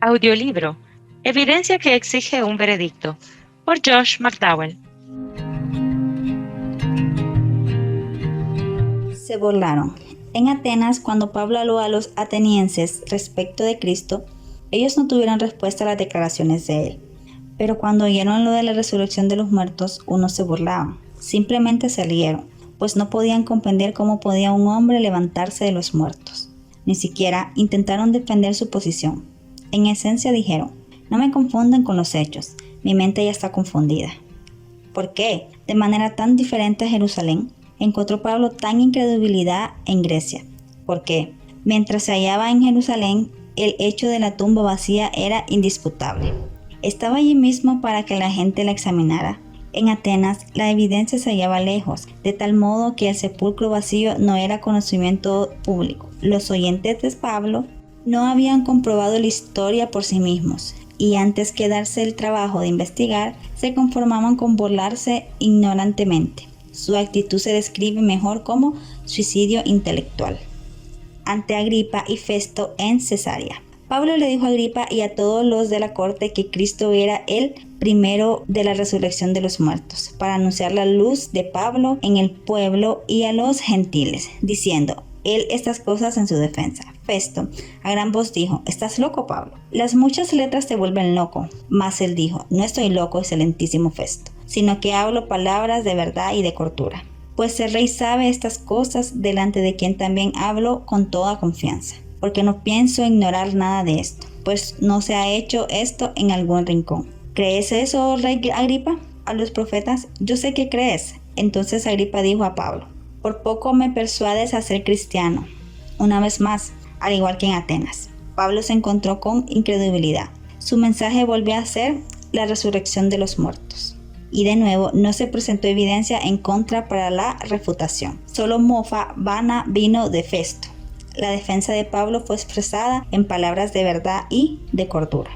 Audiolibro. Evidencia que exige un veredicto. Por Josh McDowell. Se burlaron. En Atenas, cuando Pablo habló a los atenienses respecto de Cristo, ellos no tuvieron respuesta a las declaraciones de él. Pero cuando oyeron lo de la resurrección de los muertos, unos se burlaban. Simplemente se rieron, pues no podían comprender cómo podía un hombre levantarse de los muertos. Ni siquiera intentaron defender su posición. En esencia dijeron: no me confundan con los hechos, mi mente ya está confundida. ¿Por qué? De manera tan diferente a Jerusalén, encontró Pablo tan incredulidad en Grecia. ¿Por qué? Mientras se hallaba en Jerusalén, el hecho de la tumba vacía era indisputable. Estaba allí mismo para que la gente la examinara. En Atenas, la evidencia se hallaba lejos, de tal modo que el sepulcro vacío no era conocimiento público. Los oyentes de Pablo no habían comprobado la historia por sí mismos, y antes que darse el trabajo de investigar, se conformaban con burlarse ignorantemente. Su actitud se describe mejor como suicidio intelectual. Ante Agripa y Festo en Cesarea, Pablo le dijo a Agripa y a todos los de la corte que Cristo era el primero de la resurrección de los muertos, para anunciar la luz de Pablo en el pueblo y a los gentiles, diciendo él estas cosas en su defensa. Festo a gran voz dijo: ¿estás loco, Pablo? Las muchas letras te vuelven loco. Mas él dijo: no estoy loco, excelentísimo Festo, sino que hablo palabras de verdad y de cordura. Pues el rey sabe estas cosas, delante de quien también hablo con toda confianza, porque no pienso ignorar nada de esto, pues no se ha hecho esto en algún rincón. ¿Crees eso, oh rey Agripa? A los profetas: yo sé que crees. Entonces Agripa dijo a Pablo: por poco me persuades a ser cristiano. Una vez más, al igual que en Atenas, Pablo se encontró con incredulidad. Su mensaje volvió a ser la resurrección de los muertos. Y de nuevo no se presentó evidencia en contra para la refutación. Solo mofa vana vino de Festo. La defensa de Pablo fue expresada en palabras de verdad y de cordura.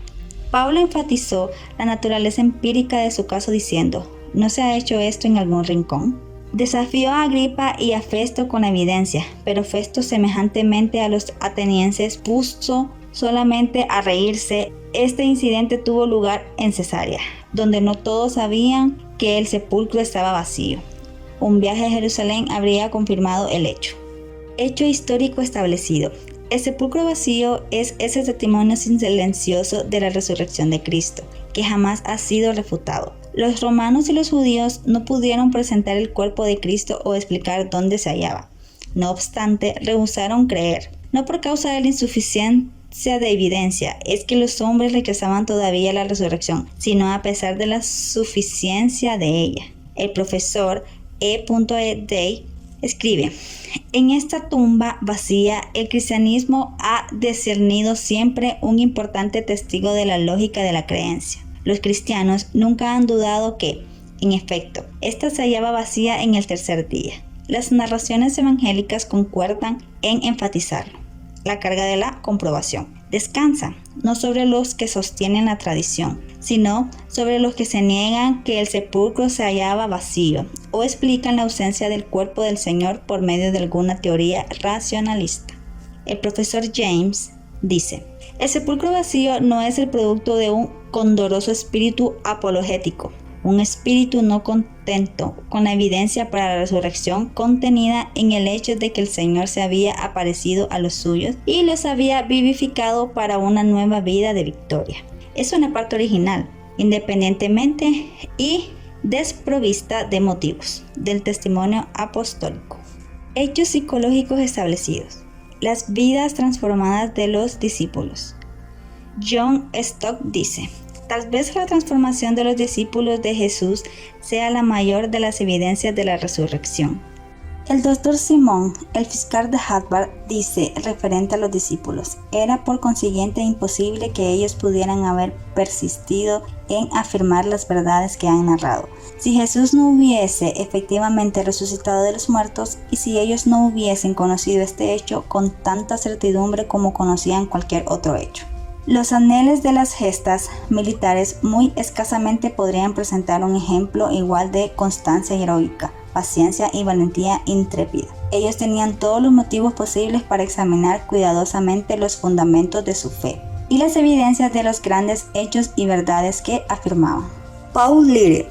Pablo enfatizó la naturaleza empírica de su caso diciendo: ¿no se ha hecho esto en algún rincón? Desafió a Agripa y a Festo con evidencia, pero Festo, semejantemente a los atenienses, puso solamente a reírse. Este incidente tuvo lugar en Cesarea, donde no todos sabían que el sepulcro estaba vacío. Un viaje a Jerusalén habría confirmado el hecho. Hecho histórico establecido. El sepulcro vacío es ese testimonio silencioso de la resurrección de Cristo, que jamás ha sido refutado. Los romanos y los judíos no pudieron presentar el cuerpo de Cristo o explicar dónde se hallaba. No obstante, rehusaron creer, no por causa de la insuficiencia de evidencia, es que los hombres rechazaban todavía la resurrección, sino a pesar de la suficiencia de ella. El profesor E. Day escribe: en esta tumba vacía, el cristianismo ha discernido siempre un importante testigo de la lógica de la creencia. Los cristianos nunca han dudado que, en efecto, ésta se hallaba vacía en el tercer día. Las narraciones evangélicas concuerdan en enfatizarlo. La carga de la comprobación descansa no sobre los que sostienen la tradición, sino sobre los que se niegan que el sepulcro se hallaba vacío o explican la ausencia del cuerpo del Señor por medio de alguna teoría racionalista. El profesor James dice: el sepulcro vacío no es el producto de un condoroso espíritu apologético, un espíritu no contento con la evidencia para la resurrección contenida en el hecho de que el Señor se había aparecido a los suyos y los había vivificado para una nueva vida de victoria. Es una parte original, independientemente y desprovista de motivos, del testimonio apostólico. Hechos psicológicos establecidos. Las vidas transformadas de los discípulos. John Stott dice: tal vez la transformación de los discípulos de Jesús sea la mayor de las evidencias de la resurrección. El Dr. Simon, el fiscal de Harvard, dice referente a los discípulos: era por consiguiente imposible que ellos pudieran haber persistido en afirmar las verdades que han narrado. Si Jesús no hubiese efectivamente resucitado de los muertos y si ellos no hubiesen conocido este hecho con tanta certidumbre como conocían cualquier otro hecho. Los anales de las gestas militares muy escasamente podrían presentar un ejemplo igual de constancia heroica, paciencia y valentía intrépida. Ellos tenían todos los motivos posibles para examinar cuidadosamente los fundamentos de su fe. y las evidencias de los grandes hechos y verdades que afirmaban. Paul Little: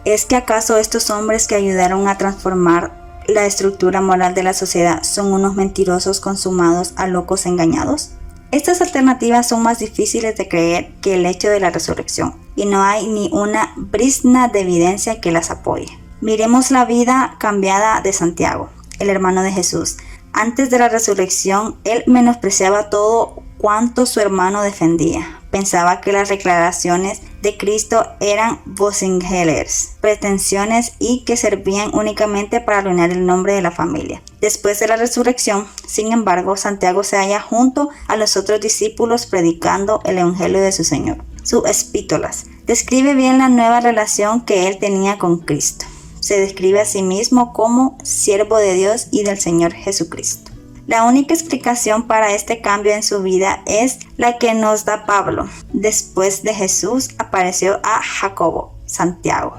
¿es que acaso estos hombres que ayudaron a transformar la estructura moral de la sociedad son unos mentirosos consumados a locos engañados? Estas alternativas son más difíciles de creer que el hecho de la resurrección, y no hay ni una brizna de evidencia que las apoye. Miremos la vida cambiada de Santiago, el hermano de Jesús. Antes de la resurrección, él menospreciaba todo cuanto su hermano defendía. Pensaba que las declaraciones de Cristo eran vocingélers, pretensiones y que servían únicamente para arruinar el nombre de la familia. Después de la resurrección, sin embargo, Santiago se halla junto a los otros discípulos predicando el evangelio de su Señor. Sus epístolas describe bien la nueva relación que él tenía con Cristo. Se describe a sí mismo como siervo de Dios y del Señor Jesucristo. La única explicación para este cambio en su vida es la que nos da Pablo. Después de Jesús apareció a Jacobo, Santiago.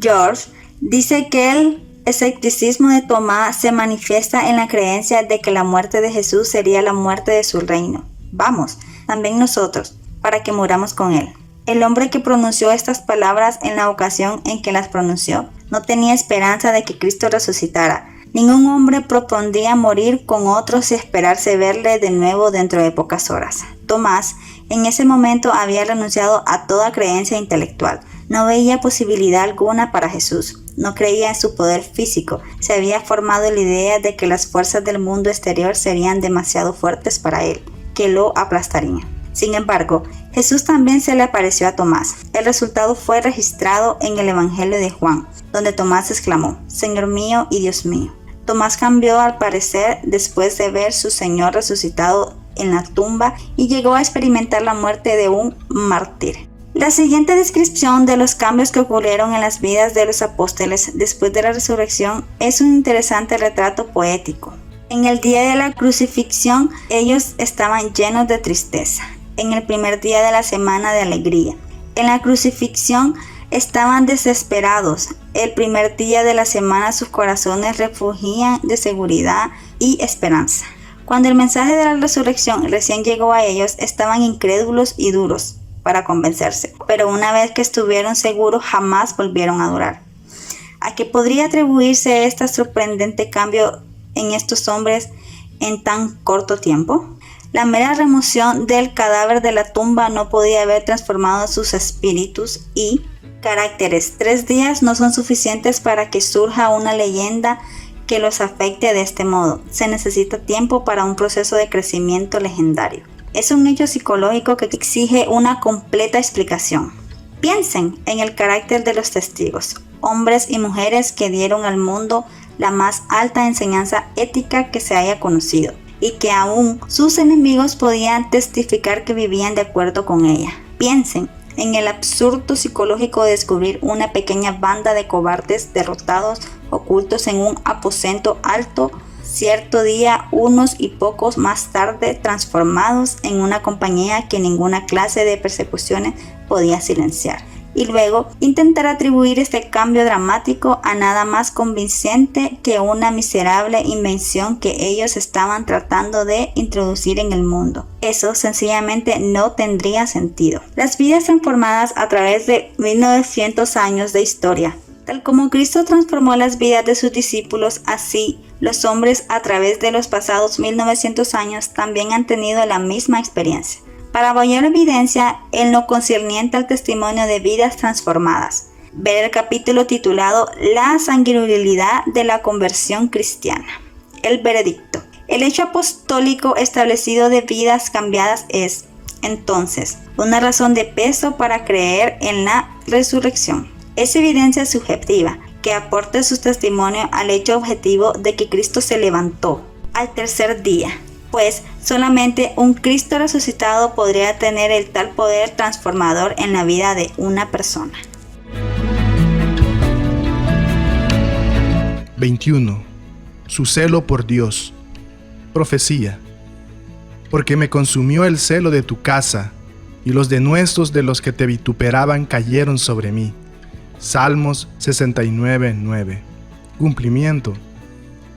George dice que el escepticismo de Tomás se manifiesta en la creencia de que la muerte de Jesús sería la muerte de su reino. Vamos, también nosotros, para que muramos con él. El hombre que pronunció estas palabras en la ocasión en que las pronunció no tenía esperanza de que Cristo resucitara. Ningún hombre propondría morir con otros y esperarse verle de nuevo dentro de pocas horas. Tomás, en ese momento, había renunciado a toda creencia intelectual. No veía posibilidad alguna para Jesús. No creía en su poder físico. Se había formado la idea de que las fuerzas del mundo exterior serían demasiado fuertes para él, que lo aplastarían. Sin embargo, Jesús también se le apareció a Tomás. El resultado fue registrado en el Evangelio de Juan, donde Tomás exclamó: «Señor mío y Dios mío». Tomás cambió al parecer después de ver su Señor resucitado en la tumba y llegó a experimentar la muerte de un mártir. La siguiente descripción de los cambios que ocurrieron en las vidas de los apóstoles después de la resurrección es un interesante retrato poético. En el día de la crucifixión, ellos estaban llenos de tristeza. En el primer día de la semana, de alegría. En la crucifixión estaban desesperados. El primer día de la semana sus corazones refugían de seguridad y esperanza. Cuando el mensaje de la resurrección recién llegó a ellos, estaban incrédulos y duros para convencerse, pero una vez que estuvieron seguros, jamás volvieron a dudar. ¿A qué podría atribuirse este sorprendente cambio en estos hombres en tan corto tiempo? La mera remoción del cadáver de la tumba no podía haber transformado sus espíritus y caracteres. 3 días no son suficientes para que surja una leyenda que los afecte de este modo. Se necesita tiempo para un proceso de crecimiento legendario. Es un hecho psicológico que exige una completa explicación. Piensen en el carácter de los testigos, hombres y mujeres que dieron al mundo la más alta enseñanza ética que se haya conocido, y que aún sus enemigos podían testificar que vivían de acuerdo con ella. Piensen en el absurdo psicológico de descubrir una pequeña banda de cobardes derrotados ocultos en un aposento alto cierto día, unos y pocos más tarde transformados en una compañía que ninguna clase de persecuciones podía silenciar. Y luego intentar atribuir este cambio dramático a nada más convincente que una miserable invención que ellos estaban tratando de introducir en el mundo. Eso sencillamente no tendría sentido. Las vidas transformadas a través de 1900 años de historia. Tal como Cristo transformó las vidas de sus discípulos, así los hombres a través de los pasados 1900 años también han tenido la misma experiencia. Para mayor evidencia en lo concerniente al testimonio de vidas transformadas, ver el capítulo titulado La sanguinolentidad de la conversión cristiana. El veredicto. El hecho apostólico establecido de vidas cambiadas es, entonces, una razón de peso para creer en la resurrección. Es evidencia subjetiva que aporta su testimonio al hecho objetivo de que Cristo se levantó al tercer día. Pues solamente un Cristo resucitado podría tener el tal poder transformador en la vida de una persona. 21. Su celo por Dios. Profecía. Porque me consumió el celo de tu casa, y los denuestos de los que te vituperaban cayeron sobre mí. Salmos 69:9. Cumplimiento.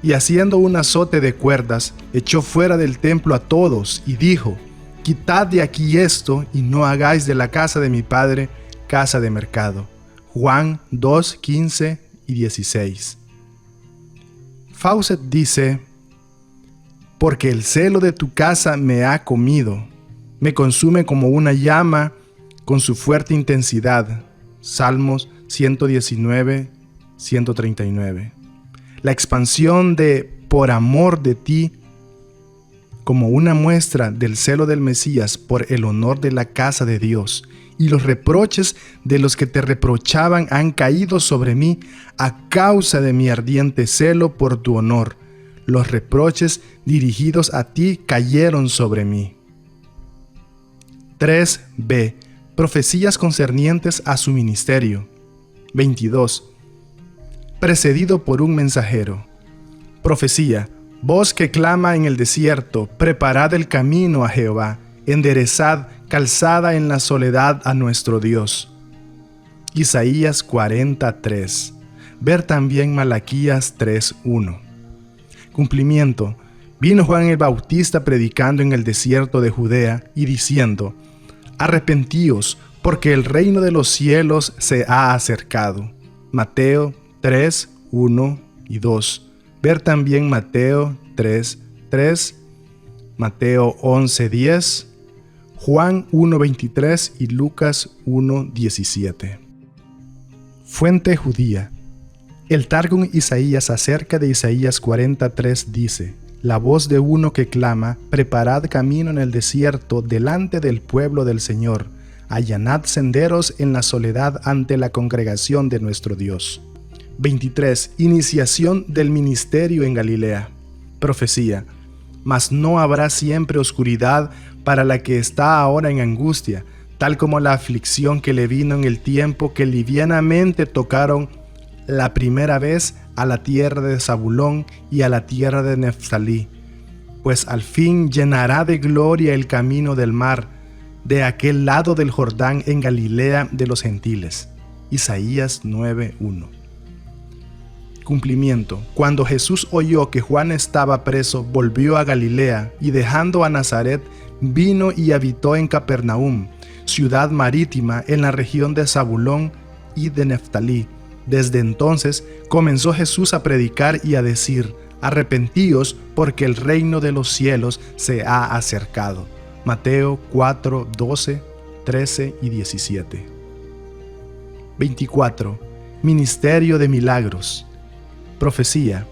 Y haciendo un azote de cuerdas, echó fuera del templo a todos y dijo: Quitad de aquí esto y no hagáis de la casa de mi padre casa de mercado. Juan 2, 15 y 16. Fawcett dice: porque el celo de tu casa me ha comido, me consume como una llama con su fuerte intensidad. Salmos 119, 139. La expansión de por amor de ti como una muestra del celo del Mesías por el honor de la casa de Dios, y los reproches de los que te reprochaban han caído sobre mí a causa de mi ardiente celo por tu honor. Los reproches dirigidos a ti cayeron sobre mí. 3b. Profecías concernientes a su ministerio. 22. Precedido por un mensajero. Profecía: voz que clama en el desierto, preparad el camino a Jehová, enderezad calzada en la soledad a nuestro Dios. Isaías 43. Ver también Malaquías 3:1. Cumplimiento: vino Juan el Bautista predicando en el desierto de Judea y diciendo: arrepentíos, porque el reino de los cielos se ha acercado. Mateo 3:1 y 2. Ver también Mateo 3:3, Mateo 11:10, Juan 1:23 y Lucas 1:17. Fuente judía. El Targum Isaías acerca de Isaías 43 dice: la voz de uno que clama, preparad camino en el desierto delante del pueblo del Señor, allanad senderos en la soledad ante la congregación de nuestro Dios. 23. Iniciación del ministerio en Galilea. Profecía: mas no habrá siempre oscuridad para la que está ahora en angustia, tal como la aflicción que le vino en el tiempo que livianamente tocaron la primera vez a la tierra de Zabulón y a la tierra de Neftalí, pues al fin llenará de gloria el camino del mar, de aquel lado del Jordán en Galilea de los gentiles. Isaías 9:1. Cumplimiento: cuando Jesús oyó que Juan estaba preso, volvió a Galilea y dejando a Nazaret, vino y habitó en Capernaum, ciudad marítima en la región de Zabulón y de Neftalí. Desde entonces comenzó Jesús a predicar y a decir: arrepentíos, porque el reino de los cielos se ha acercado. Mateo 4, 12, 13 y 17. 24. Ministerio de milagros. Profecía: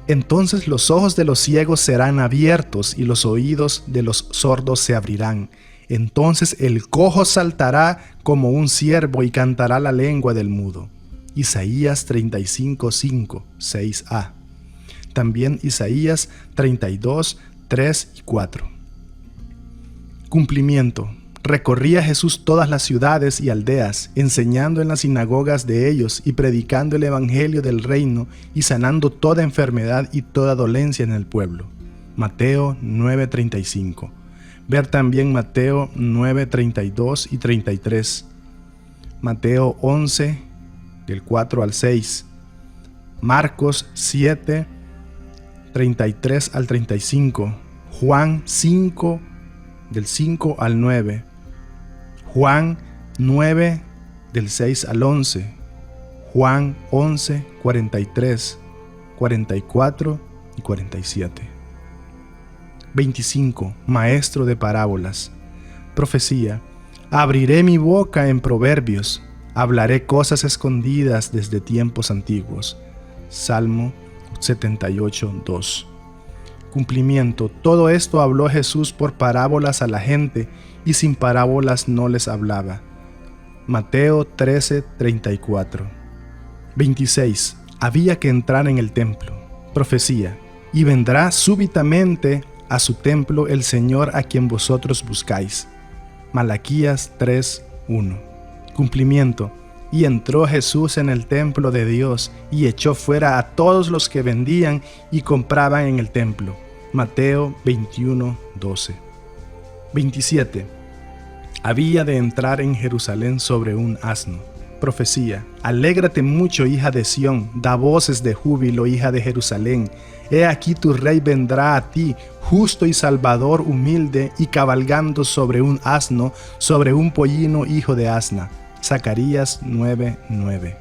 entonces los ojos de los ciegos serán abiertos y los oídos de los sordos se abrirán. Entonces el cojo saltará como un ciervo y cantará la lengua del mudo. Isaías 35, 5, 6a. También Isaías 32, 3 y 4. Cumplimiento: recorría Jesús todas las ciudades y aldeas, enseñando en las sinagogas de ellos y predicando el evangelio del reino y sanando toda enfermedad y toda dolencia en el pueblo. Mateo 9:35. Ver también Mateo 9:32 y 33. Mateo 11, del 4 al 6. Marcos 7, 33 al 35. Juan 5, del 5 al 9. Juan 9, del 6 al 11. Juan 11, 43, 44 y 47. 25. Maestro de parábolas. Profecía: abriré mi boca en proverbios, hablaré cosas escondidas desde tiempos antiguos. Salmo 78, 2. Cumplimiento: todo esto habló Jesús por parábolas a la gente, y sin parábolas no les hablaba. Mateo 13, 34. 26. Había que entrar en el templo. Profecía: y vendrá súbitamente a su templo el Señor a quien vosotros buscáis. Malaquías 3, 1. Cumplimiento: y entró Jesús en el templo de Dios y echó fuera a todos los que vendían y compraban en el templo. Mateo 21, 12. 27. Había de entrar en Jerusalén sobre un asno. Profecía: alégrate mucho, hija de Sión, da voces de júbilo, hija de Jerusalén. He aquí tu rey vendrá a ti, justo y salvador humilde y cabalgando sobre un asno, sobre un pollino hijo de asna. Zacarías 9:9.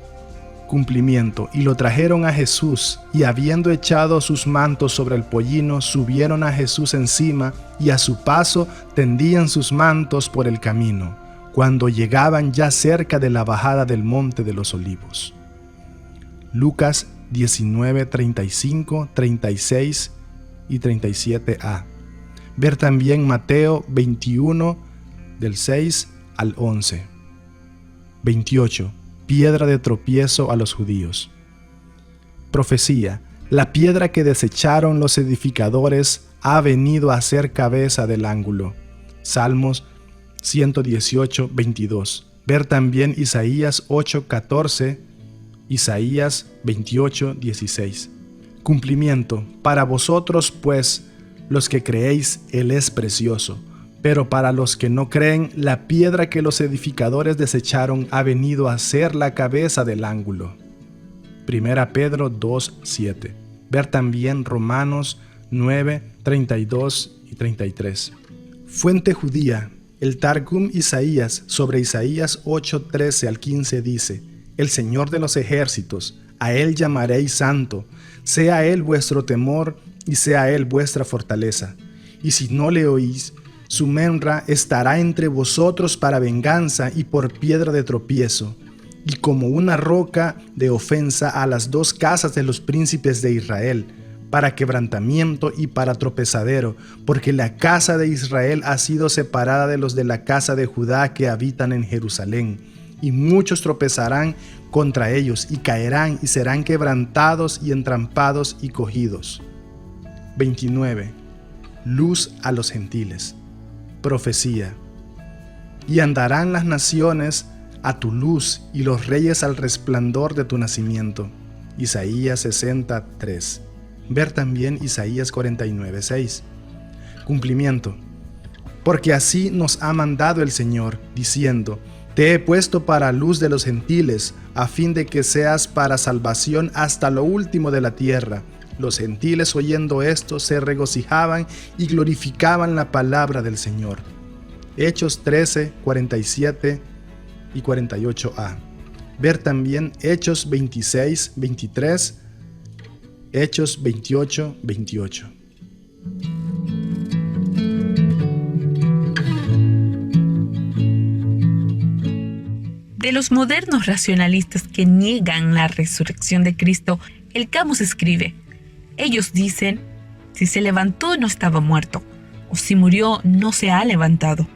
Cumplimiento. Y lo trajeron a Jesús, y habiendo echado sus mantos sobre el pollino, subieron a Jesús encima, y a su paso tendían sus mantos por el camino, cuando llegaban ya cerca de la bajada del monte de los Olivos. Lucas 19:35, 36 y 37a. Ver también Mateo 21, del 6 al 11. 28. Piedra de tropiezo a los judíos. Profecía. La piedra que desecharon los edificadores ha venido a ser cabeza del ángulo. Salmos 118, 22. Ver también Isaías 8, 14, Isaías 28, 16. Cumplimiento. Para vosotros, pues, los que creéis, Él es precioso. Pero para los que no creen, la piedra que los edificadores desecharon ha venido a ser la cabeza del ángulo. 1 Pedro 2, 7. Ver también Romanos 9, 32 y 33. Fuente judía. El Targum Isaías sobre Isaías 8, 13 al 15 dice: El Señor de los ejércitos, a Él llamaréis santo, sea Él vuestro temor y sea Él vuestra fortaleza. Y si no le oís, su menra estará entre vosotros para venganza y por piedra de tropiezo, y como una roca de ofensa a las dos casas de los príncipes de Israel, para quebrantamiento y para tropezadero, porque la casa de Israel ha sido separada de los de la casa de Judá que habitan en Jerusalén, y muchos tropezarán contra ellos, y caerán y serán quebrantados y entrampados y cogidos. 29. Luz a los gentiles. Profecía. Y andarán las naciones a tu luz y los reyes al resplandor de tu nacimiento. Isaías 60:3. Ver también Isaías 49:6. Cumplimiento. Porque así nos ha mandado el Señor, diciendo: Te he puesto para luz de los gentiles, a fin de que seas para salvación hasta lo último de la tierra. Los gentiles, oyendo esto, se regocijaban y glorificaban la palabra del Señor. Hechos 13, 47 y 48a. Ver también Hechos 26, 23, Hechos 28, 28. De los modernos racionalistas que niegan la resurrección de Cristo, el Camus escribe: ellos dicen, si se levantó no estaba muerto, o si murió no se ha levantado.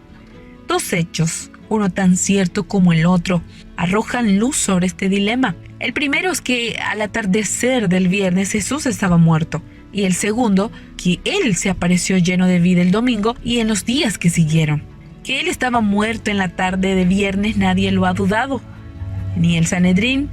Dos hechos, uno tan cierto como el otro, arrojan luz sobre este dilema. El primero es que al atardecer del viernes Jesús estaba muerto, y el segundo, que Él se apareció lleno de vida el domingo y en los días que siguieron. Que Él estaba muerto en la tarde de viernes nadie lo ha dudado, ni el Sanedrín,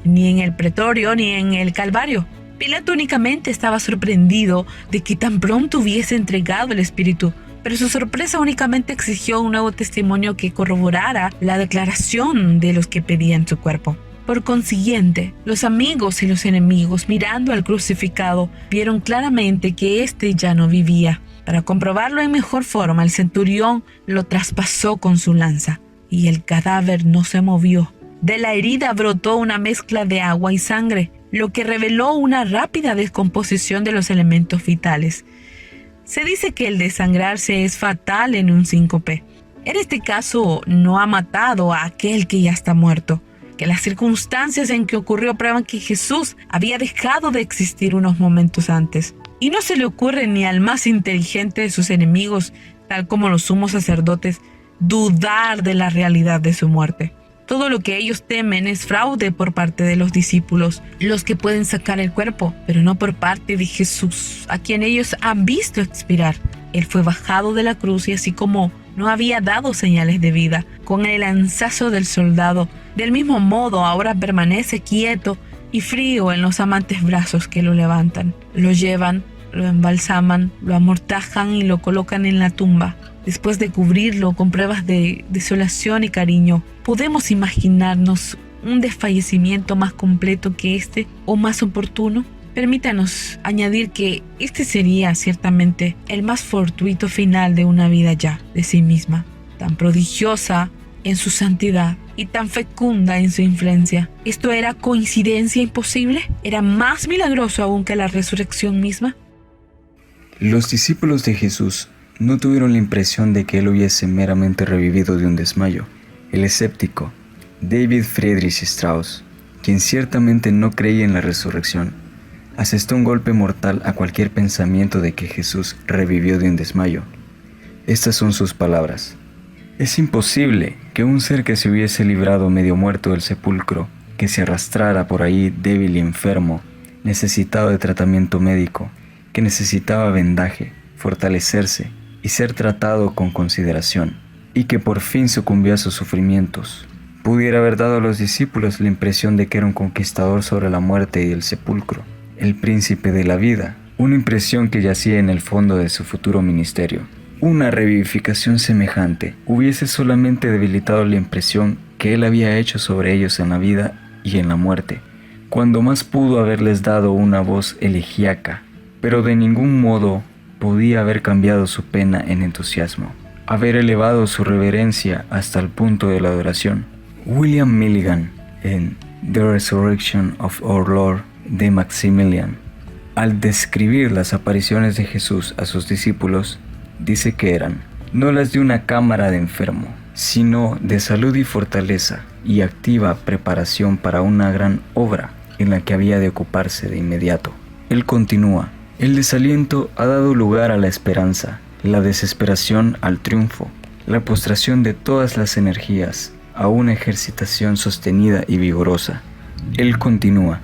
ni en el Pretorio, ni en el Calvario. Pilato únicamente estaba sorprendido de que tan pronto hubiese entregado el Espíritu, pero su sorpresa únicamente exigió un nuevo testimonio que corroborara la declaración de los que pedían su cuerpo. Por consiguiente, los amigos y los enemigos, mirando al crucificado, vieron claramente que éste ya no vivía. Para comprobarlo en mejor forma, el centurión lo traspasó con su lanza, y el cadáver no se movió. De la herida brotó una mezcla de agua y sangre, lo que reveló una rápida descomposición de los elementos vitales. Se dice que el desangrarse es fatal en un síncope. En este caso, no ha matado a aquel que ya está muerto, que las circunstancias en que ocurrió prueban que Jesús había dejado de existir unos momentos antes. Y no se le ocurre ni al más inteligente de sus enemigos, tal como los sumos sacerdotes, dudar de la realidad de su muerte. Todo lo que ellos temen es fraude por parte de los discípulos, los que pueden sacar el cuerpo, pero no por parte de Jesús, a quien ellos han visto expirar. Él fue bajado de la cruz y así como no había dado señales de vida con el lanzazo del soldado, del mismo modo ahora permanece quieto y frío en los amantes brazos que lo levantan, lo llevan, lo embalsaman, lo amortajan y lo colocan en la tumba. Después de cubrirlo con pruebas de desolación y cariño, ¿podemos imaginarnos un desfallecimiento más completo que este o más oportuno? Permítanos añadir que este sería ciertamente el más fortuito final de una vida ya de sí misma, tan prodigiosa en su santidad y tan fecunda en su influencia. ¿Esto era coincidencia imposible? ¿Era más milagroso aún que la resurrección misma? Los discípulos de Jesús no tuvieron la impresión de que él hubiese meramente revivido de un desmayo. El escéptico, David Friedrich Strauss, quien ciertamente no creía en la resurrección, asestó un golpe mortal a cualquier pensamiento de que Jesús revivió de un desmayo. Estas son sus palabras: es imposible que un ser que se hubiese librado medio muerto del sepulcro, que se arrastrara por ahí débil y enfermo, necesitado de tratamiento médico, que necesitaba vendaje, fortalecerse y ser tratado con consideración, y que por fin sucumbió a sus sufrimientos, pudiera haber dado a los discípulos la impresión de que era un conquistador sobre la muerte y el sepulcro, el príncipe de la vida, una impresión que yacía en el fondo de su futuro ministerio. Una revivificación semejante hubiese solamente debilitado la impresión que él había hecho sobre ellos en la vida y en la muerte, cuando más pudo haberles dado una voz elegíaca, pero de ningún modo podía haber cambiado su pena en entusiasmo, haber elevado su reverencia hasta el punto de la adoración. William Milligan, en The Resurrection of Our Lord de Maximilian, al describir las apariciones de Jesús a sus discípulos, dice que eran no las de una cámara de enfermo, sino de salud y fortaleza y activa preparación para una gran obra en la que había de ocuparse de inmediato. Él continúa: el desaliento ha dado lugar a la esperanza, la desesperación al triunfo, la postración de todas las energías a una ejercitación sostenida y vigorosa. Él continúa: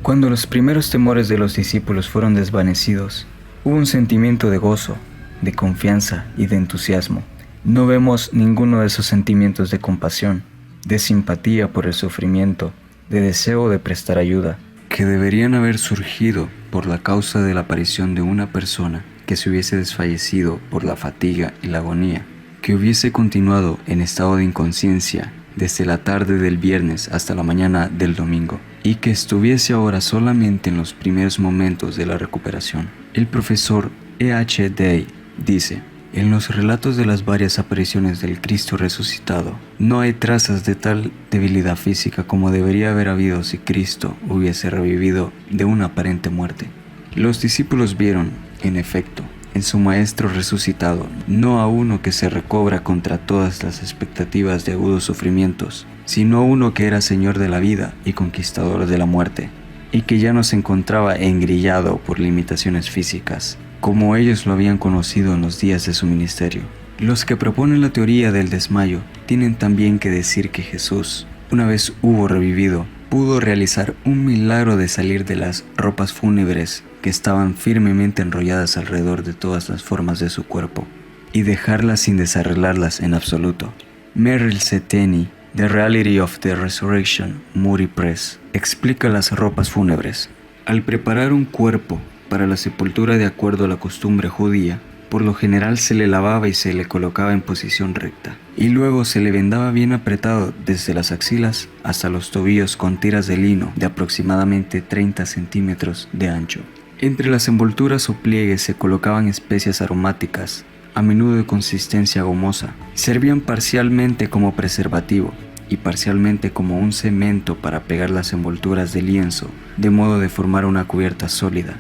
cuando los primeros temores de los discípulos fueron desvanecidos, hubo un sentimiento de gozo, de confianza y de entusiasmo. No vemos ninguno de esos sentimientos de compasión, de simpatía por el sufrimiento, de deseo de prestar ayuda, que deberían haber surgido por la causa de la aparición de una persona que se hubiese desfallecido por la fatiga y la agonía, que hubiese continuado en estado de inconsciencia desde la tarde del viernes hasta la mañana del domingo, y que estuviese ahora solamente en los primeros momentos de la recuperación. El profesor E.H. Day dice: en los relatos de las varias apariciones del Cristo resucitado, no hay trazas de tal debilidad física como debería haber habido si Cristo hubiese revivido de una aparente muerte. Los discípulos vieron, en efecto, en su Maestro resucitado, no a uno que se recobra contra todas las expectativas de agudos sufrimientos, sino a uno que era Señor de la vida y conquistador de la muerte, y que ya no se encontraba engrillado por limitaciones físicas, como ellos lo habían conocido en los días de su ministerio. Los que proponen la teoría del desmayo tienen también que decir que Jesús, una vez hubo revivido, pudo realizar un milagro de salir de las ropas fúnebres que estaban firmemente enrolladas alrededor de todas las formas de su cuerpo y dejarlas sin desarreglarlas en absoluto. Merrill C. Tenney, The Reality of the Resurrection, Moody Press, explica las ropas fúnebres. Al preparar un cuerpo para la sepultura de acuerdo a la costumbre judía, por lo general se le lavaba y se le colocaba en posición recta, y luego se le vendaba bien apretado desde las axilas hasta los tobillos con tiras de lino de aproximadamente 30 centímetros de ancho. Entre las envolturas o pliegues se colocaban especias aromáticas, a menudo de consistencia gomosa. Servían parcialmente como preservativo y parcialmente como un cemento para pegar las envolturas de lienzo, de modo de formar una cubierta sólida.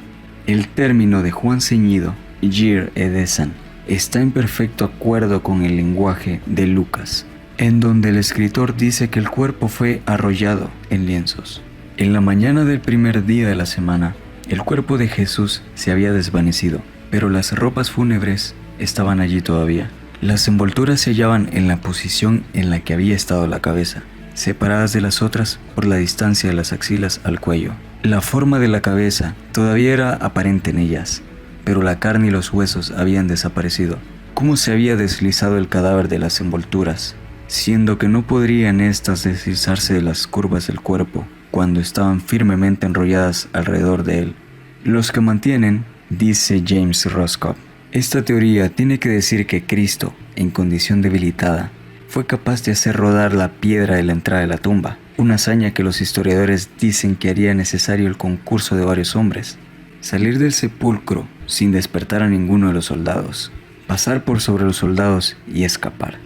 El término de Juan Ceñido, Gir Edesan, está en perfecto acuerdo con el lenguaje de Lucas, en donde el escritor dice que el cuerpo fue arrollado en lienzos. En la mañana del primer día de la semana, el cuerpo de Jesús se había desvanecido, pero las ropas fúnebres estaban allí todavía. Las envolturas se hallaban en la posición en la que había estado la cabeza, separadas de las otras por la distancia de las axilas al cuello. La forma de la cabeza todavía era aparente en ellas, pero la carne y los huesos habían desaparecido. ¿Cómo se había deslizado el cadáver de las envolturas, siendo que no podrían éstas deslizarse de las curvas del cuerpo cuando estaban firmemente enrolladas alrededor de él? Los que mantienen, dice James Roscoe, esta teoría tiene que decir que Cristo, en condición debilitada, fue capaz de hacer rodar la piedra de la entrada de la tumba. una hazaña que los historiadores dicen que haría necesario el concurso de varios hombres. Salir del sepulcro sin despertar a ninguno de los soldados, pasar por sobre los soldados y escapar.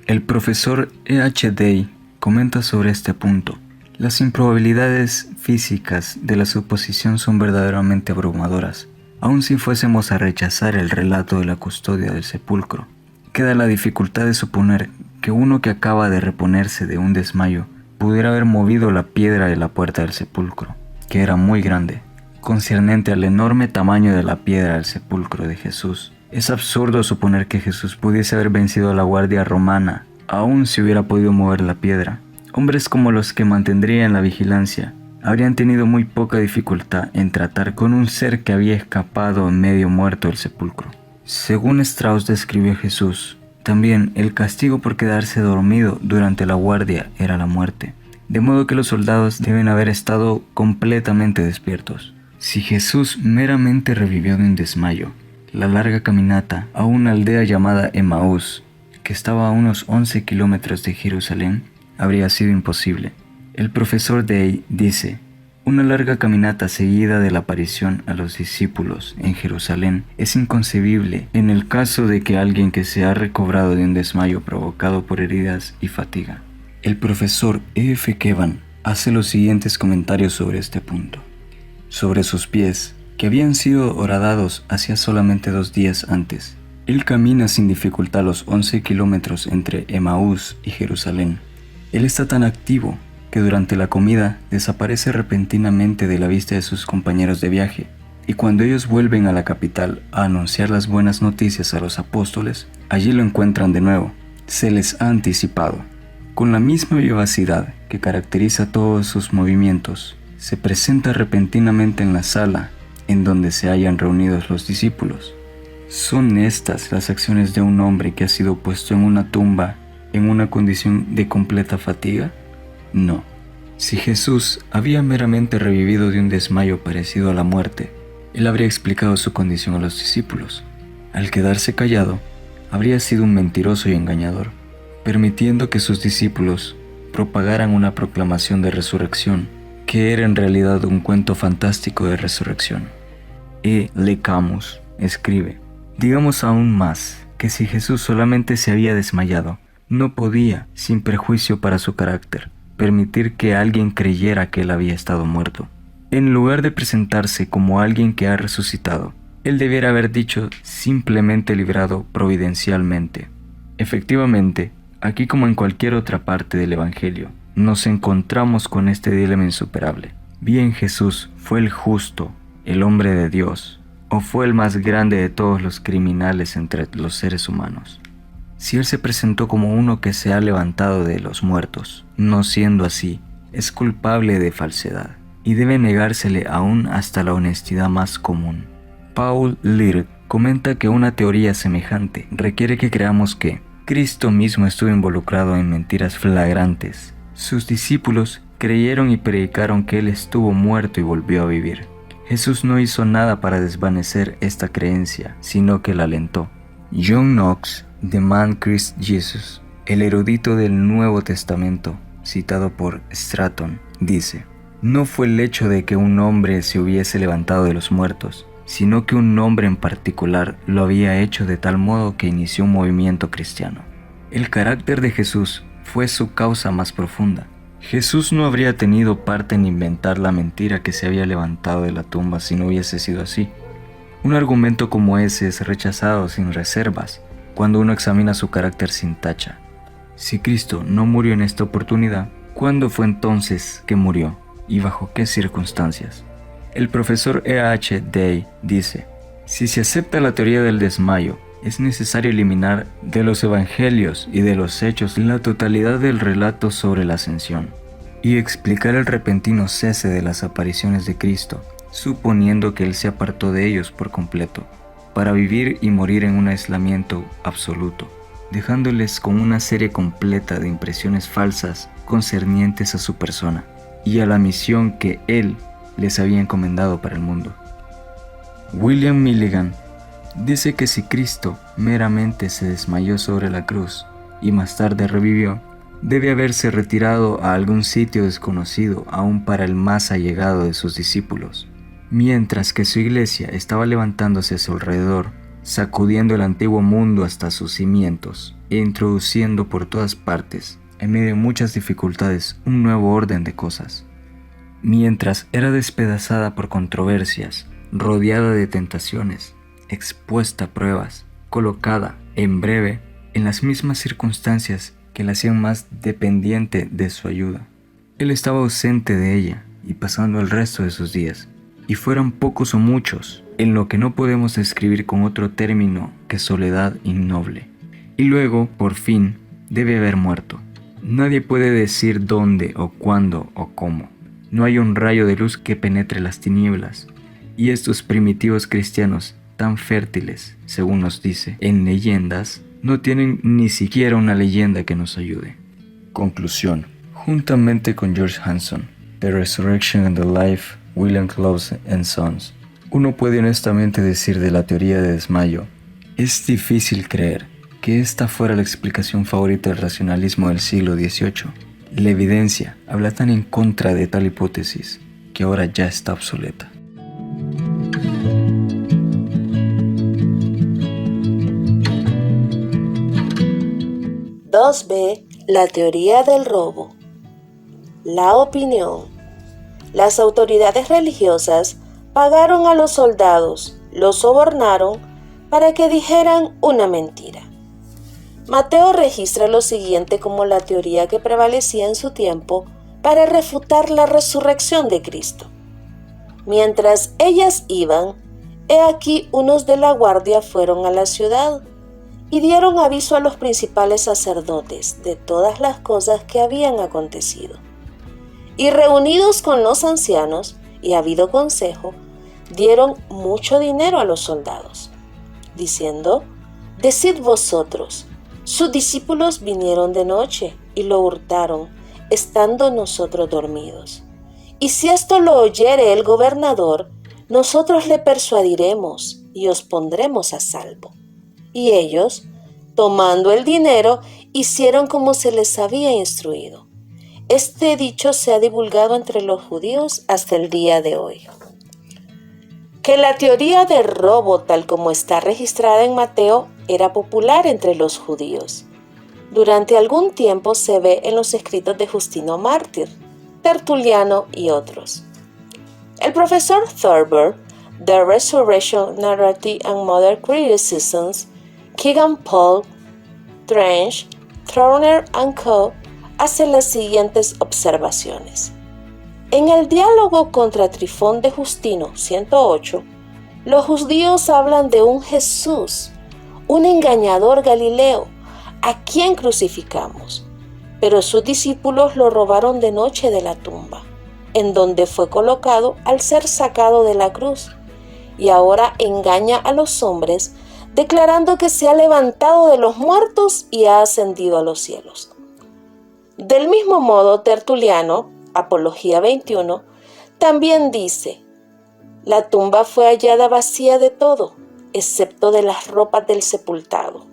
El profesor E.H. Day comenta sobre este punto. Las improbabilidades físicas de la suposición son verdaderamente abrumadoras. Aun si fuésemos a rechazar el relato de la custodia del sepulcro, queda la dificultad de suponer que uno que acaba de reponerse de un desmayo pudiera haber movido la piedra de la puerta del sepulcro, que era muy grande. Concernente al enorme tamaño de la piedra del sepulcro de Jesús, es absurdo suponer que Jesús pudiese haber vencido a la guardia romana, aun si hubiera podido mover la piedra. Hombres como los que mantendrían la vigilancia habrían tenido muy poca dificultad en tratar con un ser que había escapado medio muerto del sepulcro. Según Strauss describió a Jesús, también el castigo por quedarse dormido durante la guardia era la muerte, de modo que los soldados deben haber estado completamente despiertos. Si Jesús meramente revivió de un desmayo, la larga caminata a una aldea llamada Emaús, que estaba a unos 11 kilómetros de Jerusalén, habría sido imposible. El profesor Day dice: una larga caminata seguida de la aparición a los discípulos en Jerusalén es inconcebible en el caso de que alguien que se ha recobrado de un desmayo provocado por heridas y fatiga. El profesor E.F. Kevan hace los siguientes comentarios sobre este punto. Sobre sus pies, que habían sido horadados hacía solamente 2 días antes, él camina sin dificultad los 11 kilómetros entre Emaús y Jerusalén. Él está tan activo que durante la comida desaparece repentinamente de la vista de sus compañeros de viaje, y cuando ellos vuelven a la capital a anunciar las buenas noticias a los apóstoles, allí lo encuentran de nuevo. Se les ha anticipado. Con la misma vivacidad que caracteriza todos sus movimientos, se presenta repentinamente en la sala en donde se hallan reunidos los discípulos. ¿Son estas las acciones de un hombre que ha sido puesto en una tumba en una condición de completa fatiga? No. Si Jesús había meramente revivido de un desmayo parecido a la muerte, él habría explicado su condición a los discípulos. Al quedarse callado, habría sido un mentiroso y engañador, permitiendo que sus discípulos propagaran una proclamación de resurrección, que era en realidad un cuento fantástico de resurrección. E. Le Camus escribe: digamos aún más, que si Jesús solamente se había desmayado, no podía, sin perjuicio para su carácter, permitir que alguien creyera que él había estado muerto. En lugar de presentarse como alguien que ha resucitado, él debiera haber dicho simplemente librado providencialmente. Efectivamente, aquí como en cualquier otra parte del Evangelio, nos encontramos con este dilema insuperable. Bien Jesús fue el justo, el hombre de Dios, o fue el más grande de todos los criminales entre los seres humanos. Si él se presentó como uno que se ha levantado de los muertos, no siendo así, es culpable de falsedad, y debe negársele aún hasta la honestidad más común. Paul Lirt comenta que una teoría semejante requiere que creamos que Cristo mismo estuvo involucrado en mentiras flagrantes. Sus discípulos creyeron y predicaron que él estuvo muerto y volvió a vivir. Jesús no hizo nada para desvanecer esta creencia, sino que la alentó. John Knox, The Man Christ Jesus, el erudito del Nuevo Testamento, citado por Stratton, dice: no fue el hecho de que un hombre se hubiese levantado de los muertos, sino que un hombre en particular lo había hecho de tal modo que inició un movimiento cristiano. El carácter de Jesús fue su causa más profunda. Jesús no habría tenido parte en inventar la mentira que se había levantado de la tumba si no hubiese sido así. Un argumento como ese es rechazado sin reservas cuando uno examina su carácter sin tacha. Si Cristo no murió en esta oportunidad, ¿cuándo fue entonces que murió y bajo qué circunstancias? El profesor E.H. Day dice: si se acepta la teoría del desmayo, es necesario eliminar de los evangelios y de los hechos la totalidad del relato sobre la ascensión y explicar el repentino cese de las apariciones de Cristo, suponiendo que él se apartó de ellos por completo, para vivir y morir en un aislamiento absoluto, dejándoles con una serie completa de impresiones falsas concernientes a su persona y a la misión que él les había encomendado para el mundo. William Milligan dice que si Cristo meramente se desmayó sobre la cruz y más tarde revivió, Debe haberse retirado a algún sitio desconocido aún para el más allegado de sus discípulos, mientras que su iglesia estaba levantándose a su alrededor, sacudiendo el antiguo mundo hasta sus cimientos e introduciendo por todas partes, en medio de muchas dificultades, un nuevo orden de cosas. Mientras era despedazada por controversias, rodeada de tentaciones, expuesta a pruebas, colocada, en breve, en las mismas circunstancias que la hacían más dependiente de su ayuda. Él estaba ausente de ella y pasando el resto de sus días, y fueran pocos o muchos, en lo que no podemos describir con otro término que soledad innoble. Y luego, por fin, debe haber muerto. Nadie puede decir dónde o cuándo o cómo. No hay un rayo de luz que penetre las tinieblas. Y estos primitivos cristianos, tan fértiles, según nos dice, en leyendas, no tienen ni siquiera una leyenda que nos ayude. Conclusión. Juntamente con George Hanson, The Resurrection and the Life, William Close and Sons, uno puede honestamente decir de la teoría de desmayo, es difícil creer que esta fuera la explicación favorita del racionalismo del siglo XVIII. La evidencia habla tan en contra de tal hipótesis que ahora ya está obsoleta. La teoría del robo. La opinión. Las autoridades religiosas pagaron a los soldados, los sobornaron para que dijeran una mentira. Mateo registra lo siguiente como la teoría que prevalecía en su tiempo para refutar la resurrección de Cristo. Mientras ellas iban, he aquí unos de la guardia fueron a la ciudad y dieron aviso a los principales sacerdotes de todas las cosas que habían acontecido. Y reunidos con los ancianos y habido consejo, dieron mucho dinero a los soldados, diciendo: Decid vosotros, sus discípulos vinieron de noche y lo hurtaron, estando nosotros dormidos. Y si esto lo oyere el gobernador, nosotros le persuadiremos y os pondremos a salvo. Y ellos, tomando el dinero, hicieron como se les había instruido. Este dicho se ha divulgado entre los judíos hasta el día de hoy. Que la teoría del robo, tal como está registrada en Mateo, era popular entre los judíos. Durante algún tiempo se ve en los escritos de Justino Mártir, Tertuliano y otros. El profesor Thurber, The Resurrection Narrative and Modern Criticisms, Kegan Paul, Trench, Trauner and Co. hace las siguientes observaciones. En el diálogo contra Trifón de Justino 108, los judíos hablan de un Jesús, un engañador galileo, a quien crucificamos, pero sus discípulos lo robaron de noche de la tumba, en donde fue colocado al ser sacado de la cruz, y ahora engaña a los hombres declarando que se ha levantado de los muertos y ha ascendido a los cielos. Del mismo modo, Tertuliano, Apología 21, también dice: la tumba fue hallada vacía de todo, excepto de las ropas del sepultado.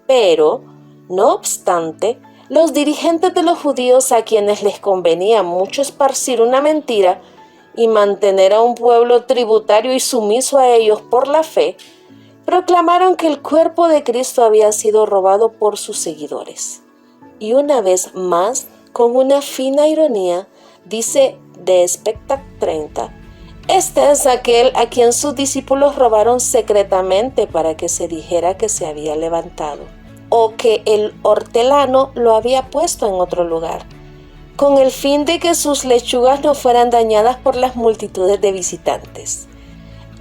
Pero, no obstante, los dirigentes de los judíos, a quienes les convenía mucho esparcir una mentira y mantener a un pueblo tributario y sumiso a ellos por la fe, proclamaron que el cuerpo de Cristo había sido robado por sus seguidores. Y una vez más, con una fina ironía, dice The Spectator 30, este es aquel a quien sus discípulos robaron secretamente para que se dijera que se había levantado, o que el hortelano lo había puesto en otro lugar, con el fin de que sus lechugas no fueran dañadas por las multitudes de visitantes.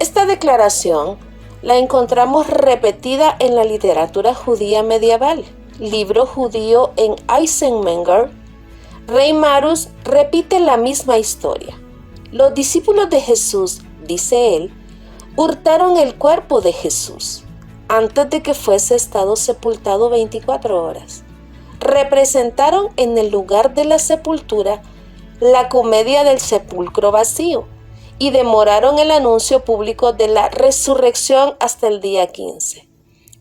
Esta declaración la encontramos repetida en la literatura judía medieval. Libro judío en Eisenmenger, Rey Marus repite la misma historia. Los discípulos de Jesús, dice él, hurtaron el cuerpo de Jesús antes de que fuese estado sepultado 24 horas. Representaron en el lugar de la sepultura la comedia del sepulcro vacío y demoraron el anuncio público de la resurrección hasta el día 15,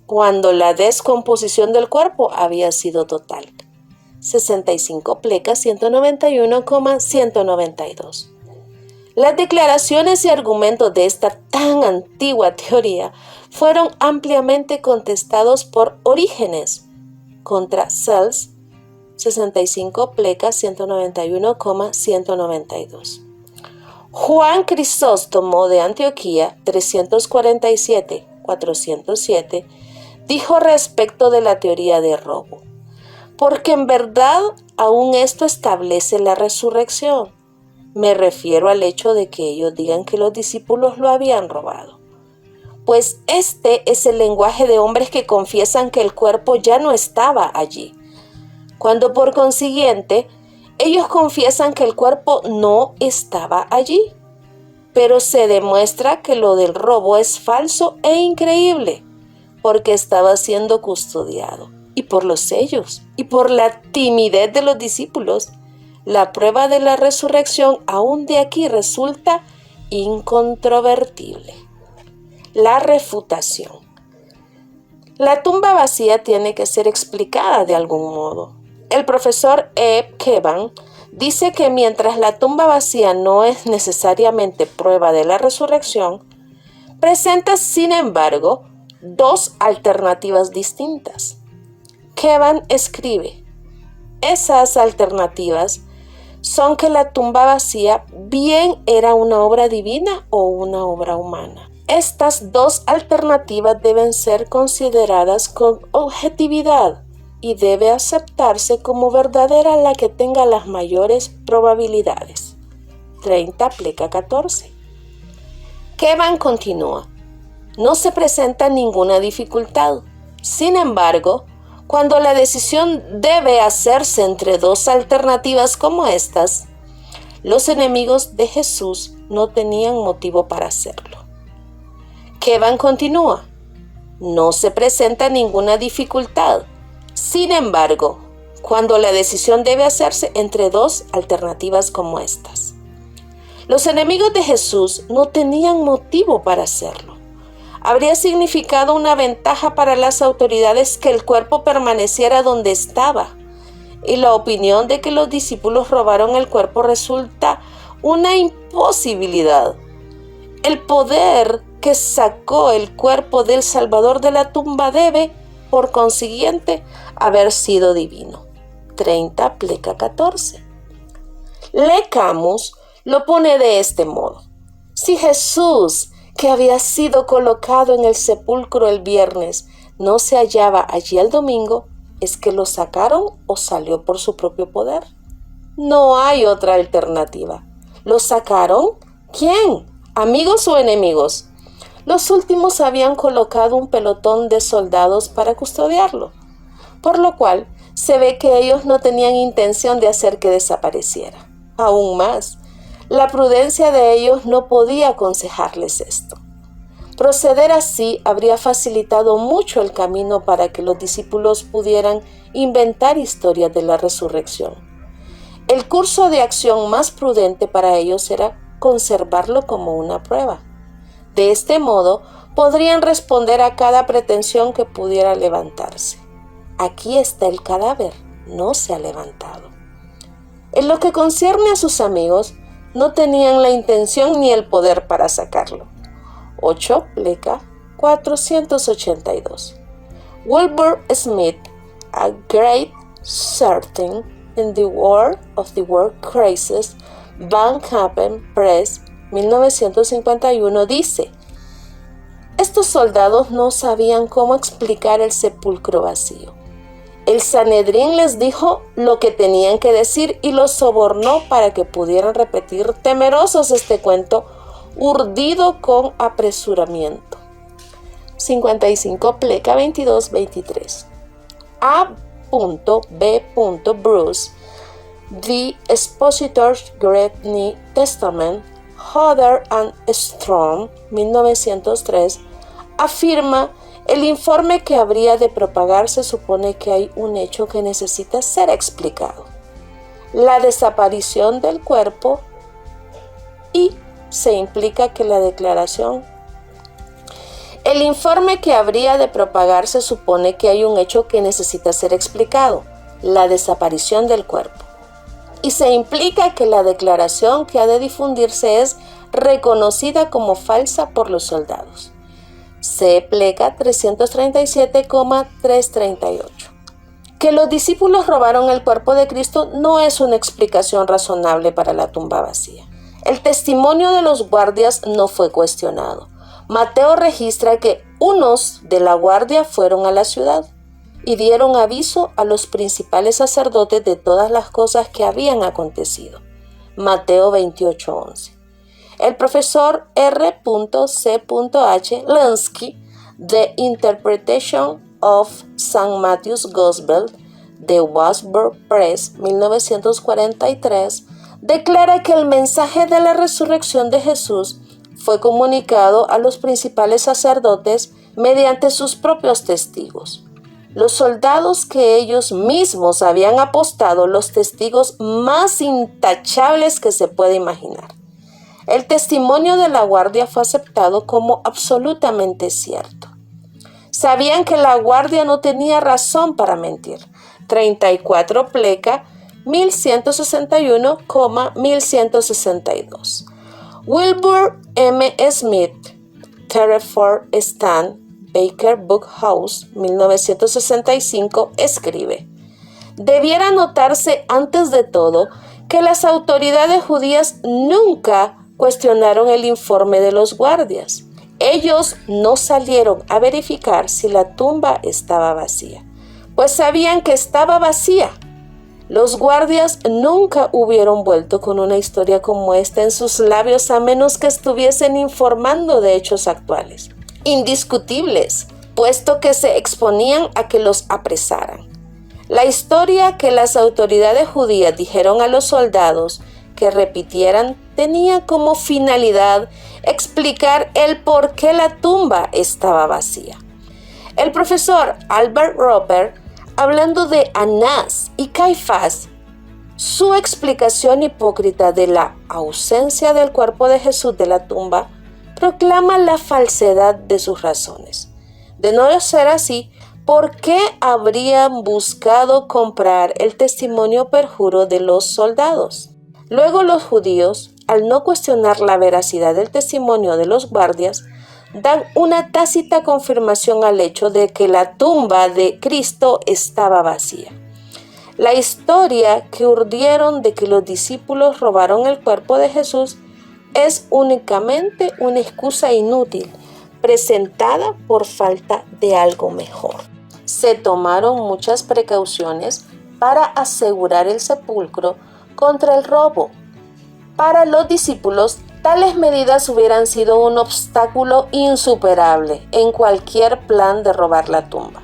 cuando la descomposición del cuerpo había sido total. 65 plecas 191,192. Las declaraciones y argumentos de esta tan antigua teoría fueron ampliamente contestados por Orígenes contra Cels, 65 plecas 191,192. Juan Crisóstomo de Antioquía, 347-407, dijo respecto de la teoría de robo: porque en verdad aún esto establece la resurrección. Me refiero al hecho de que ellos digan que los discípulos lo habían robado. Pues este es el lenguaje de hombres que confiesan que el cuerpo ya no estaba allí, cuando por consiguiente ellos confiesan que el cuerpo no estaba allí. Pero se demuestra que lo del robo es falso e increíble, porque estaba siendo custodiado. Y por los sellos y por la timidez de los discípulos, la prueba de la resurrección aún de aquí resulta incontrovertible. La refutación. La tumba vacía tiene que ser explicada de algún modo. El profesor E. Kevan dice que mientras la tumba vacía no es necesariamente prueba de la resurrección, presenta, sin embargo, dos alternativas distintas. Kevan escribe: esas alternativas son que la tumba vacía bien era una obra divina o una obra humana. Estas dos alternativas deben ser consideradas con objetividad y debe aceptarse como verdadera la que tenga las mayores probabilidades. 30 pleca 14. Kevan continúa: no se presenta ninguna dificultad. Sin embargo, cuando la decisión debe hacerse entre dos alternativas como estas, los enemigos de Jesús no tenían motivo para hacerlo. Kevan continúa: no se presenta ninguna dificultad. Sin embargo, cuando la decisión debe hacerse entre dos alternativas como estas, los enemigos de Jesús no tenían motivo para hacerlo. Habría significado una ventaja para las autoridades que el cuerpo permaneciera donde estaba, y la opinión de que los discípulos robaron el cuerpo resulta una imposibilidad. El poder que sacó el cuerpo del Salvador de la tumba debe, por consiguiente, haber sido divino. 30 pleca 14. Le Camus lo pone de este modo: si Jesús, que había sido colocado en el sepulcro el viernes, no se hallaba allí el domingo, ¿es que lo sacaron o salió por su propio poder? No hay otra alternativa. ¿Lo sacaron? ¿Quién? ¿Amigos o enemigos? Los últimos habían colocado un pelotón de soldados para custodiarlo, por lo cual se ve que ellos no tenían intención de hacer que desapareciera. Aún más, la prudencia de ellos no podía aconsejarles esto. Proceder así habría facilitado mucho el camino para que los discípulos pudieran inventar historias de la resurrección. El curso de acción más prudente para ellos era conservarlo como una prueba. De este modo, podrían responder a cada pretensión que pudiera levantarse. Aquí está el cadáver, no se ha levantado. En lo que concierne a sus amigos, no tenían la intención ni el poder para sacarlo. 8 pleca 482. Wilbur Smith, A Great Certain in the World of the World Crisis, Van Happen Press, 1951, dice: estos soldados no sabían cómo explicar el sepulcro vacío. El Sanedrín les dijo lo que tenían que decir y los sobornó para que pudieran repetir temerosos este cuento urdido con apresuramiento. 55 pleca 22-23. A.B. Bruce, The Expositor's Great New Testament, Hodder and Strong, 1903, afirma: el informe que habría de propagarse supone que hay un hecho que necesita ser explicado: la desaparición del cuerpo, y se implica que la declaración. El informe que habría de propagarse supone que hay un hecho que necesita ser explicado: la desaparición del cuerpo. Y se implica que la declaración que ha de difundirse es reconocida como falsa por los soldados. C. Pleca 337,338. Que los discípulos robaron el cuerpo de Cristo no es una explicación razonable para la tumba vacía. El testimonio de los guardias no fue cuestionado. Mateo registra que unos de la guardia fueron a la ciudad y dieron aviso a los principales sacerdotes de todas las cosas que habían acontecido. Mateo 28:11. El profesor R.C.H. Lenski, The Interpretation of St. Matthew's Gospel, de Wasbrook Press, 1943, declara que el mensaje de la resurrección de Jesús fue comunicado a los principales sacerdotes mediante sus propios testigos. Los soldados que ellos mismos habían apostado, los testigos más intachables que se puede imaginar. El testimonio de la guardia fue aceptado como absolutamente cierto. Sabían que la guardia no tenía razón para mentir. 34 Pleca 1161,1162. Wilbur M. Smith, Terreford Stand, Baker Book House, 1965, escribe: debiera notarse antes de todo que las autoridades judías nunca cuestionaron el informe de los guardias. Ellos no salieron a verificar si la tumba estaba vacía, pues sabían que estaba vacía. Los guardias nunca hubieran vuelto con una historia como esta en sus labios a menos que estuviesen informando de hechos actuales, indiscutibles, puesto que se exponían a que los apresaran. La historia que las autoridades judías dijeron a los soldados que repitieran tenía como finalidad explicar el por qué la tumba estaba vacía. El profesor Albert Roper, hablando de Anás y Caifás, su explicación hipócrita de la ausencia del cuerpo de Jesús de la tumba proclama la falsedad de sus razones. De no ser así, ¿por qué habrían buscado comprar el testimonio perjuro de los soldados? Luego los judíos, al no cuestionar la veracidad del testimonio de los guardias, dan una tácita confirmación al hecho de que la tumba de Cristo estaba vacía. La historia que urdieron de que los discípulos robaron el cuerpo de Jesús es únicamente una excusa inútil, presentada por falta de algo mejor. Se tomaron muchas precauciones para asegurar el sepulcro contra el robo. Para los discípulos, tales medidas hubieran sido un obstáculo insuperable en cualquier plan de robar la tumba.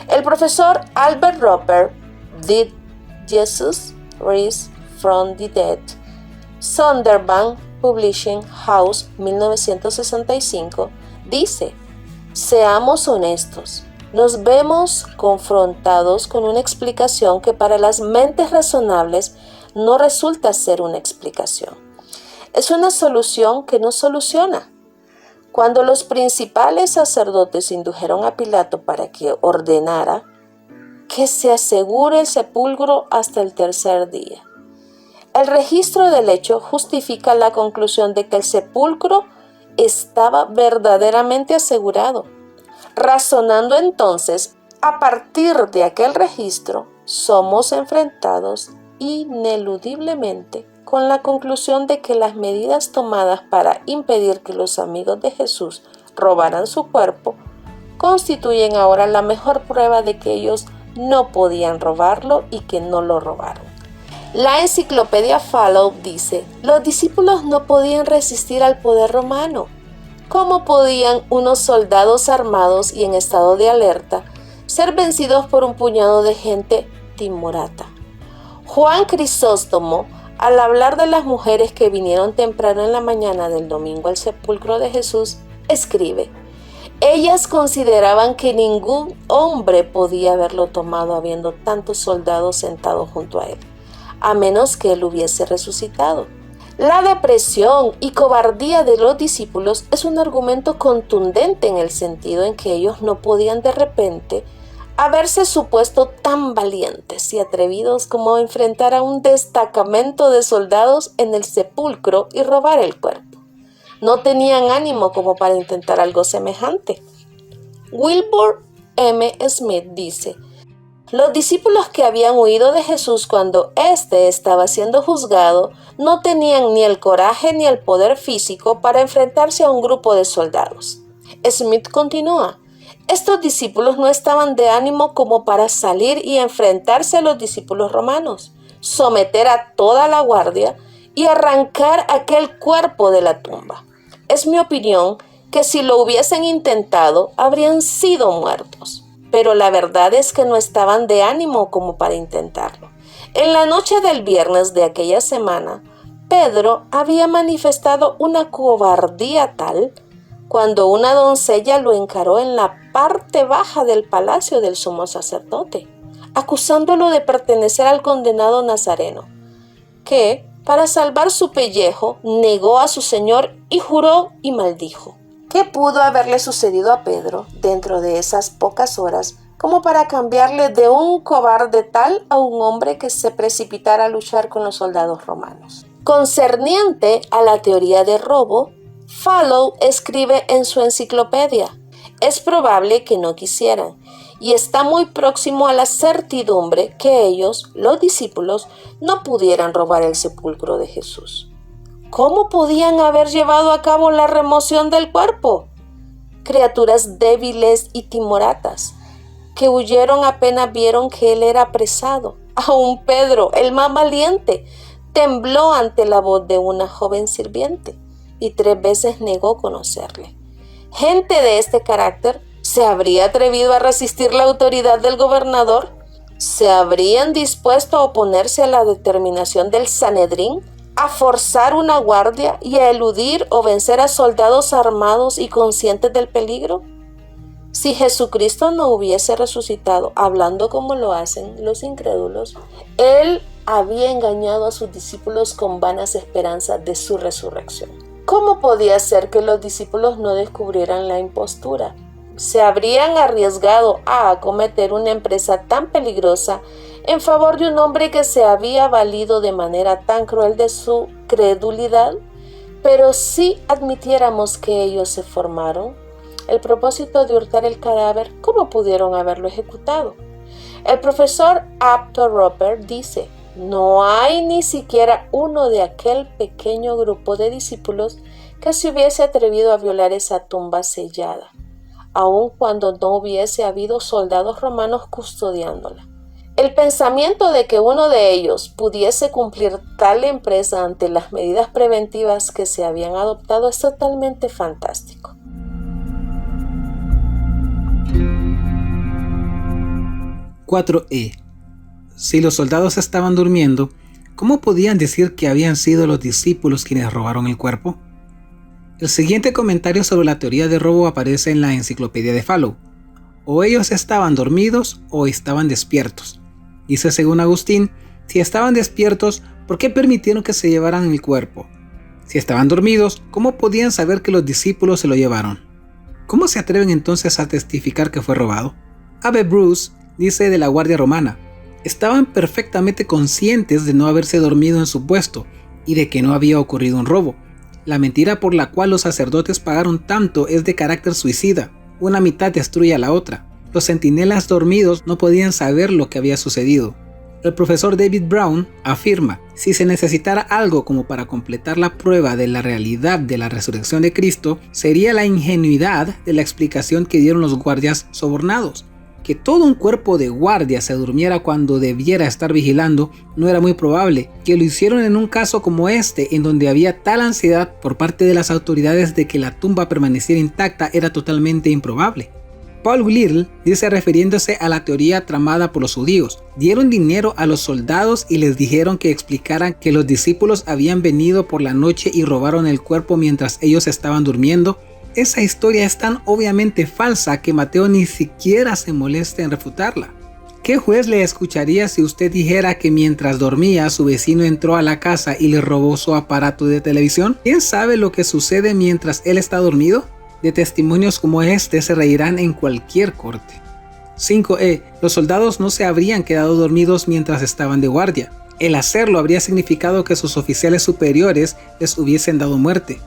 El profesor Albert Roper, Did Jesus Rise from the Dead? Sonderbank Publishing House, 1965, dice: seamos honestos, nos vemos confrontados con una explicación que para las mentes razonables no resulta ser una explicación. Es una solución que no soluciona. Cuando los principales sacerdotes indujeron a Pilato para que ordenara que se asegure el sepulcro hasta el tercer día, el registro del hecho justifica la conclusión de que el sepulcro estaba verdaderamente asegurado. Razonando entonces, a partir de aquel registro, somos enfrentados ineludiblemente con la conclusión de que las medidas tomadas para impedir que los amigos de Jesús robaran su cuerpo constituyen ahora la mejor prueba de que ellos no podían robarlo y que no lo robaron. La enciclopedia Fallow dice: los discípulos no podían resistir al poder romano. ¿Cómo podían unos soldados armados y en estado de alerta ser vencidos por un puñado de gente timorata? Juan Crisóstomo, al hablar de las mujeres que vinieron temprano en la mañana del domingo al sepulcro de Jesús, escribe: ellas consideraban que ningún hombre podía haberlo tomado habiendo tantos soldados sentados junto a él, a menos que él hubiese resucitado. La depresión y cobardía de los discípulos es un argumento contundente en el sentido en que ellos no podían de repente haberse supuesto tan valientes y atrevidos como enfrentar a un destacamento de soldados en el sepulcro y robar el cuerpo. No tenían ánimo como para intentar algo semejante. Wilbur M. Smith dice: los discípulos que habían huido de Jesús cuando éste estaba siendo juzgado no tenían ni el coraje ni el poder físico para enfrentarse a un grupo de soldados. Smith continúa: estos discípulos no estaban de ánimo como para salir y enfrentarse a los discípulos romanos, someter a toda la guardia y arrancar aquel cuerpo de la tumba. Es mi opinión que si lo hubiesen intentado, habrían sido muertos. Pero la verdad es que no estaban de ánimo como para intentarlo. En la noche del viernes de aquella semana, Pedro había manifestado una cobardía tal cuando una doncella lo encaró en la parte baja del palacio del sumo sacerdote, acusándolo de pertenecer al condenado nazareno, que, para salvar su pellejo, negó a su Señor y juró y maldijo. ¿Qué pudo haberle sucedido a Pedro dentro de esas pocas horas como para cambiarle de un cobarde tal a un hombre que se precipitara a luchar con los soldados romanos? Concerniente a la teoría de robo, Fallow escribe en su enciclopedia: es probable que no quisieran, y está muy próximo a la certidumbre que ellos, los discípulos, no pudieran robar el sepulcro de Jesús. ¿Cómo podían haber llevado a cabo la remoción del cuerpo? Criaturas débiles y timoratas, que huyeron apenas vieron que él era apresado. Aún Pedro, el más valiente, tembló ante la voz de una joven sirviente y 3 veces negó conocerle. Gente de este carácter ¿se habría atrevido a resistir la autoridad del gobernador? ¿Se habrían dispuesto a oponerse a la determinación del Sanedrín, a forzar una guardia y a eludir o vencer a soldados armados y conscientes del peligro? Si Jesucristo no hubiese resucitado, hablando como lo hacen los incrédulos, Él había engañado a sus discípulos con vanas esperanzas de su resurrección. ¿Cómo podía ser que los discípulos no descubrieran la impostura? Se habrían arriesgado a acometer una empresa tan peligrosa en favor de un hombre que se había valido de manera tan cruel de su credulidad. Pero si admitiéramos que ellos se formaron el propósito de hurtar el cadáver, ¿cómo pudieron haberlo ejecutado? El profesor Apto Roper dice: no hay ni siquiera uno de aquel pequeño grupo de discípulos que se hubiese atrevido a violar esa tumba sellada, aun cuando no hubiese habido soldados romanos custodiándola. El pensamiento de que uno de ellos pudiese cumplir tal empresa ante las medidas preventivas que se habían adoptado es totalmente fantástico. Si los soldados estaban durmiendo, ¿cómo podían decir que habían sido los discípulos quienes robaron el cuerpo? El siguiente comentario sobre la teoría de robo aparece en la enciclopedia de Fallow. O ellos estaban dormidos o estaban despiertos. Dice según Agustín, si estaban despiertos, ¿por qué permitieron que se llevaran el cuerpo? Si estaban dormidos, ¿cómo podían saber que los discípulos se lo llevaron? ¿Cómo se atreven entonces a testificar que fue robado? Abe Bruce dice de la Guardia Romana: estaban perfectamente conscientes de no haberse dormido en su puesto y de que no había ocurrido un robo. La mentira por la cual los sacerdotes pagaron tanto es de carácter suicida. Una mitad destruye a la otra. Los centinelas dormidos no podían saber lo que había sucedido. El profesor David Brown afirma: si se necesitara algo como para completar la prueba de la realidad de la resurrección de Cristo, sería la ingenuidad de la explicación que dieron los guardias sobornados. Que todo un cuerpo de guardia se durmiera cuando debiera estar vigilando no era muy probable. Que lo hicieron en un caso como este, en donde había tal ansiedad por parte de las autoridades de que la tumba permaneciera intacta, era totalmente improbable. Paul Little dice, refiriéndose a la teoría tramada por los judíos: dieron dinero a los soldados y les dijeron que explicaran que los discípulos habían venido por la noche y robaron el cuerpo mientras ellos estaban durmiendo. Esa historia es tan obviamente falsa que Mateo ni siquiera se molesta en refutarla. ¿Qué juez le escucharía si usted dijera que mientras dormía su vecino entró a la casa y le robó su aparato de televisión? ¿Quién sabe lo que sucede mientras él está dormido? De testimonios como este se reirán en cualquier corte. 5e. Los soldados no se habrían quedado dormidos mientras estaban de guardia. El hacerlo habría significado que sus oficiales superiores les hubiesen dado muerte.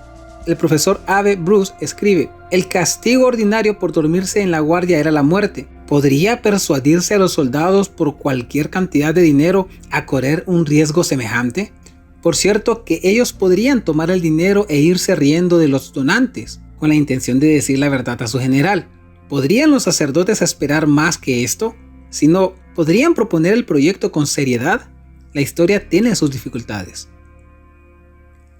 El profesor A.B. Bruce escribe: el castigo ordinario por dormirse en la guardia era la muerte. ¿Podría persuadirse a los soldados por cualquier cantidad de dinero a correr un riesgo semejante? Por cierto que ellos podrían tomar el dinero e irse riendo de los donantes, con la intención de decir la verdad a su general. ¿Podrían los sacerdotes esperar más que esto? Si no, ¿podrían proponer el proyecto con seriedad? La historia tiene sus dificultades.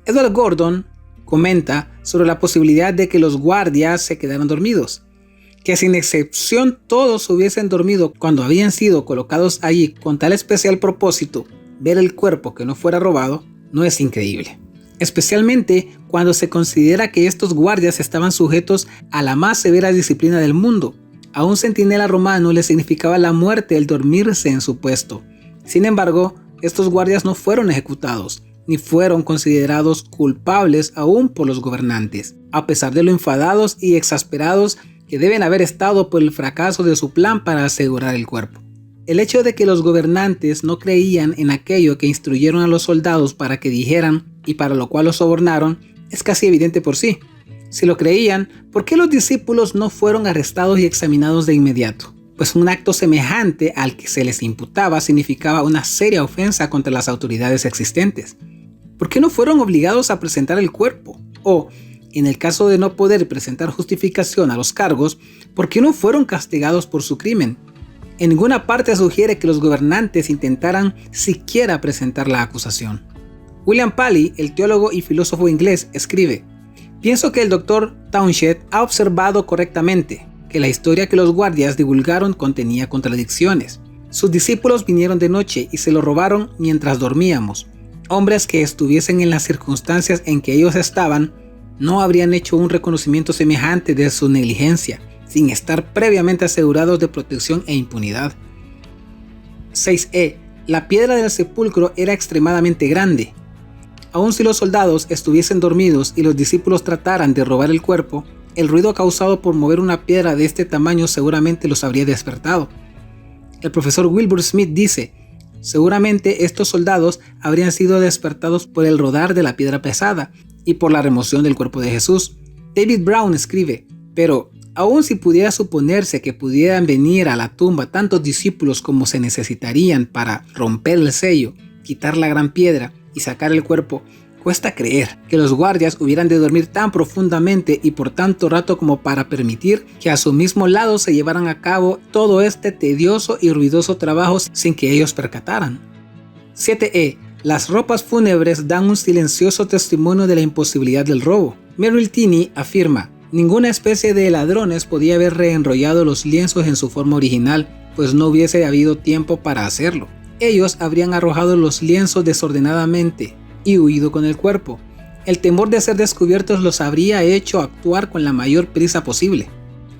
Edward Gordon comenta sobre la posibilidad de que los guardias se quedaran dormidos, que sin excepción todos hubiesen dormido cuando habían sido colocados allí con tal especial propósito, ver el cuerpo que no fuera robado, no es increíble. Especialmente cuando se considera que estos guardias estaban sujetos a la más severa disciplina del mundo. A un centinela romano le significaba la muerte el dormirse en su puesto. Sin embargo, estos guardias no fueron ejecutados, ni fueron considerados culpables aún por los gobernantes, a pesar de lo enfadados y exasperados que deben haber estado por el fracaso de su plan para asegurar el cuerpo. El hecho de que los gobernantes no creían en aquello que instruyeron a los soldados para que dijeran y para lo cual los sobornaron es casi evidente por sí. Si lo creían, ¿por qué los discípulos no fueron arrestados y examinados de inmediato? Pues un acto semejante al que se les imputaba significaba una seria ofensa contra las autoridades existentes. ¿Por qué no fueron obligados a presentar el cuerpo? O, en el caso de no poder presentar justificación a los cargos, ¿por qué no fueron castigados por su crimen? En ninguna parte sugiere que los gobernantes intentaran siquiera presentar la acusación. William Paley, el teólogo y filósofo inglés, escribe: pienso que el Dr. Townshend ha observado correctamente que la historia que los guardias divulgaron contenía contradicciones. Sus discípulos vinieron de noche y se lo robaron mientras dormíamos. Hombres que estuviesen en las circunstancias en que ellos estaban no habrían hecho un reconocimiento semejante de su negligencia, sin estar previamente asegurados de protección e impunidad. 6e. La piedra del sepulcro era extremadamente grande. Aun si los soldados estuviesen dormidos y los discípulos trataran de robar el cuerpo, el ruido causado por mover una piedra de este tamaño seguramente los habría despertado. El profesor Wilbur Smith dice: seguramente estos soldados habrían sido despertados por el rodar de la piedra pesada y por la remoción del cuerpo de Jesús. David Brown escribe: pero aun si pudiera suponerse que pudieran venir a la tumba tantos discípulos como se necesitarían para romper el sello, quitar la gran piedra y sacar el cuerpo, cuesta creer que los guardias hubieran de dormir tan profundamente y por tanto rato como para permitir que a su mismo lado se llevaran a cabo todo este tedioso y ruidoso trabajo sin que ellos percataran. 7e. Las ropas fúnebres dan un silencioso testimonio de la imposibilidad del robo. Merrill Tenney afirma: ninguna especie de ladrones podía haber reenrollado los lienzos en su forma original, pues no hubiese habido tiempo para hacerlo. Ellos habrían arrojado los lienzos desordenadamente y huido con el cuerpo. El temor de ser descubiertos los habría hecho actuar con la mayor prisa posible.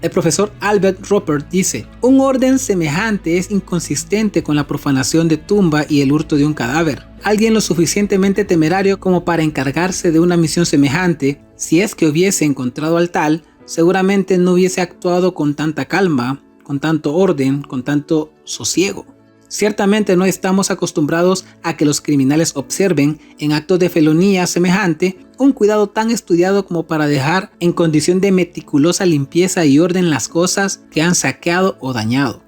El profesor Albert Roper dice: un orden semejante es inconsistente con la profanación de tumba y el hurto de un cadáver. Alguien lo suficientemente temerario como para encargarse de una misión semejante, si es que hubiese encontrado al tal, seguramente no hubiese actuado con tanta calma, con tanto orden, con tanto sosiego. Ciertamente no estamos acostumbrados a que los criminales observen en actos de felonía semejante un cuidado tan estudiado como para dejar en condición de meticulosa limpieza y orden las cosas que han saqueado o dañado.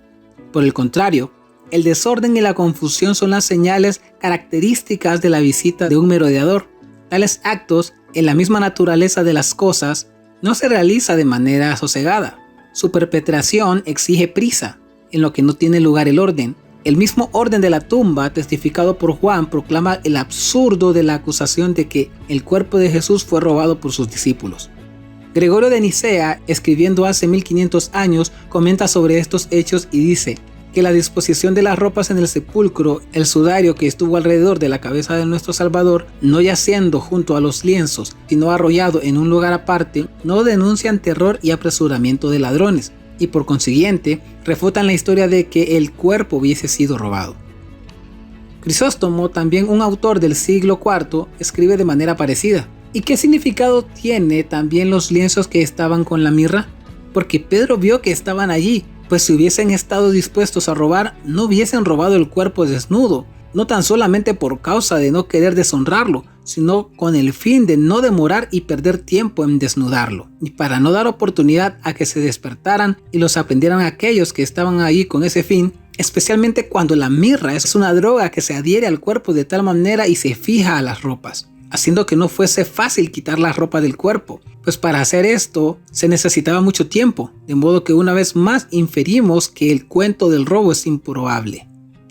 Por el contrario, el desorden y la confusión son las señales características de la visita de un merodeador. Tales actos, en la misma naturaleza de las cosas, no se realiza de manera sosegada. Su perpetración exige prisa, en lo que no tiene lugar el orden. El mismo orden de la tumba, testificado por Juan, proclama el absurdo de la acusación de que el cuerpo de Jesús fue robado por sus discípulos. Gregorio de Nicea, escribiendo hace 1500 años, comenta sobre estos hechos y dice que la disposición de las ropas en el sepulcro, el sudario que estuvo alrededor de la cabeza de nuestro Salvador, no yaciendo junto a los lienzos, sino arrollado en un lugar aparte, no denuncian terror y apresuramiento de ladrones, y por consiguiente refutan la historia de que el cuerpo hubiese sido robado. Crisóstomo, también un autor del siglo IV, escribe de manera parecida. ¿Y qué significado tiene también los lienzos que estaban con la mirra? Porque Pedro vio que estaban allí, pues si hubiesen estado dispuestos a robar, no hubiesen robado el cuerpo desnudo, no tan solamente por causa de no querer deshonrarlo, sino con el fin de no demorar y perder tiempo en desnudarlo, y para no dar oportunidad a que se despertaran y los aprendieran aquellos que estaban ahí con ese fin, especialmente cuando la mirra es una droga que se adhiere al cuerpo de tal manera y se fija a las ropas, haciendo que no fuese fácil quitar la ropa del cuerpo, pues para hacer esto se necesitaba mucho tiempo, de modo que una vez más inferimos que el cuento del robo es improbable.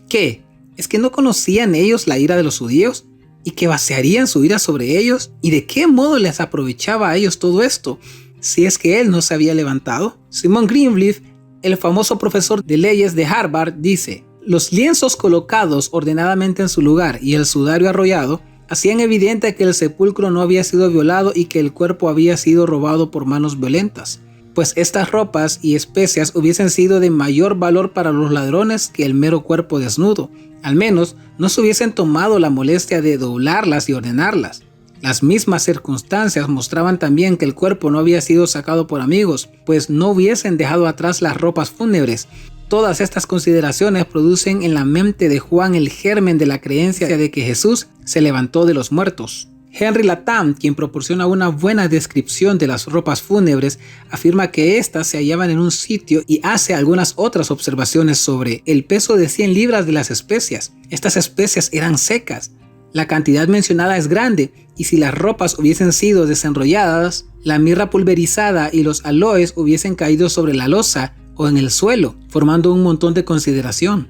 ¿Qué? ¿Es que no conocían ellos la ira de los judíos? ¿Y que vaciarían su ira sobre ellos? ¿Y de qué modo les aprovechaba a ellos todo esto, si es que él no se había levantado? Simon Greenleaf, el famoso profesor de leyes de Harvard, dice: los lienzos colocados ordenadamente en su lugar y el sudario arrollado hacían evidente que el sepulcro no había sido violado y que el cuerpo había sido robado por manos violentas, pues estas ropas y especias hubiesen sido de mayor valor para los ladrones que el mero cuerpo desnudo. Al menos no se hubiesen tomado la molestia de doblarlas y ordenarlas. Las mismas circunstancias mostraban también que el cuerpo no había sido sacado por amigos, pues no hubiesen dejado atrás las ropas fúnebres. Todas estas consideraciones producen en la mente de Juan el germen de la creencia de que Jesús se levantó de los muertos. Henry Latham, quien proporciona una buena descripción de las ropas fúnebres, afirma que éstas se hallaban en un sitio y hace algunas otras observaciones sobre el peso de 100 libras de las especias. Estas especias eran secas. La cantidad mencionada es grande, y si las ropas hubiesen sido desenrolladas, la mirra pulverizada y los aloes hubiesen caído sobre la losa o en el suelo, formando un montón de consideración.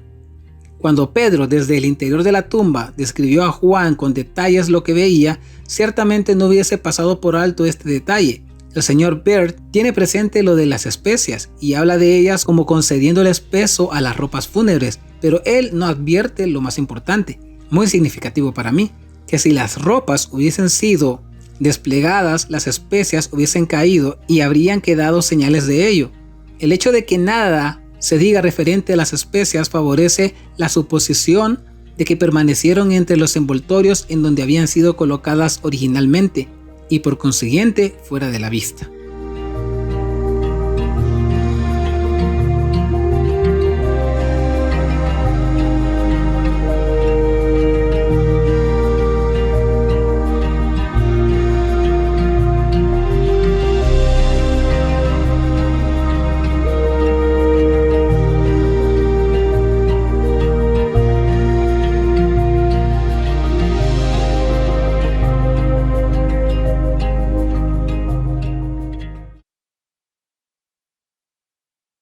Cuando Pedro, desde el interior de la tumba, describió a Juan con detalles lo que veía, ciertamente no hubiese pasado por alto este detalle. El señor Bird tiene presente lo de las especias y habla de ellas como concediéndoles peso a las ropas fúnebres, pero él no advierte lo más importante, muy significativo para mí, que si las ropas hubiesen sido desplegadas, las especias hubiesen caído y habrían quedado señales de ello. El hecho de que nada se diga referente a las especias favorece la suposición de que permanecieron entre los envoltorios en donde habían sido colocadas originalmente y por consiguiente fuera de la vista.